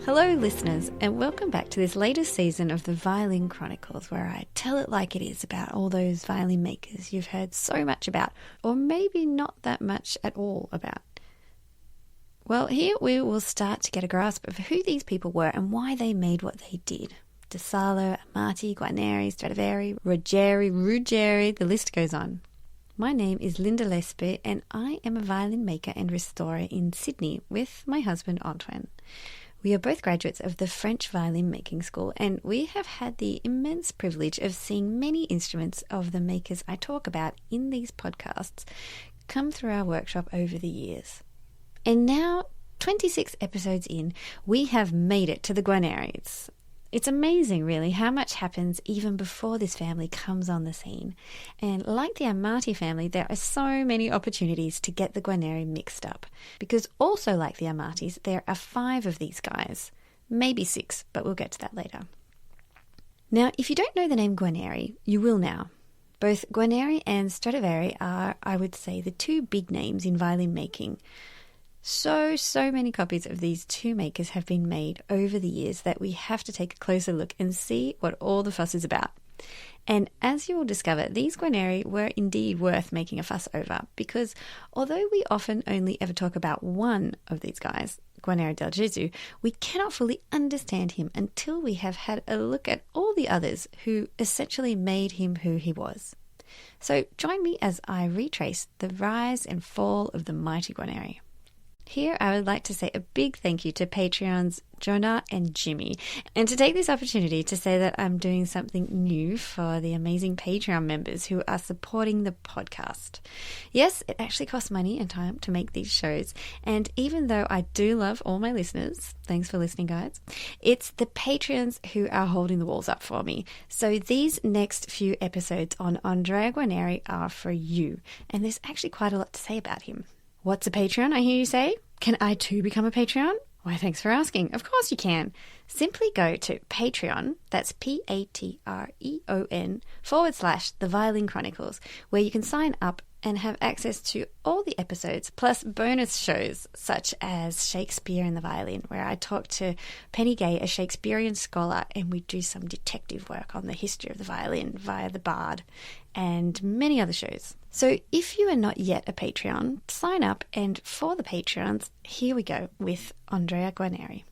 Hello listeners, and welcome back to this latest season of the Violin Chronicles, where I tell it like it is about all those violin makers you've heard so much about, or maybe not that much at all about. Well, here we will start to get a grasp of who these people were and why they made what they did. De Salo, Amati, Guarneri, Stradivari, Ruggieri, the list goes on. My name is Linda Lespe, and I am a violin maker and restorer in Sydney with my husband Antoine. We are both graduates of the French Violin Making School, and we have had the immense privilege of seeing many instruments of the makers I talk about in these podcasts come through our workshop over the years. And now, 26 episodes in, we have made it to the Guarneris. It's amazing, really, how much happens even before this family comes on the scene. And like the Amati family, there are so many opportunities to get the Guarneri mixed up. Because also like the Amatis, there are 5 of these guys. Maybe 6, but we'll get to that later. Now, if you don't know the name Guarneri, you will now. Both Guarneri and Stradivari are, I would say, the 2 big names in violin making. So many copies of these 2 makers have been made over the years that we have to take a closer look and see what all the fuss is about. And as you will discover, these Guarneri were indeed worth making a fuss over, because although we often only ever talk about one of these guys, Guarneri del Gesù, we cannot fully understand him until we have had a look at all the others who essentially made him who he was. So join me as I retrace the rise and fall of the mighty Guarneri. Here, I would like to say a big thank you to Patreons Jonah and Jimmy, and to take this opportunity to say that I'm doing something new for the amazing Patreon members who are supporting the podcast. Yes, it actually costs money and time to make these shows, and even though I do love all my listeners, thanks for listening guys, it's the Patreons who are holding the walls up for me. So these next few episodes on Andrea Guarneri are for you, and there's actually quite a lot to say about him. What's a Patreon, I hear you say? Can I too become a Patreon? Why, thanks for asking. Of course you can. Simply go to Patreon, that's Patreon/The Violin Chronicles, where you can sign up and have access to all the episodes, plus bonus shows such as Shakespeare and the Violin, where I talk to Penny Gay, a Shakespearean scholar, and we do some detective work on the history of the violin via the Bard, and many other shows. So if you are not yet a Patreon, sign up, and for the Patreons, here we go with Andrea Guarneri.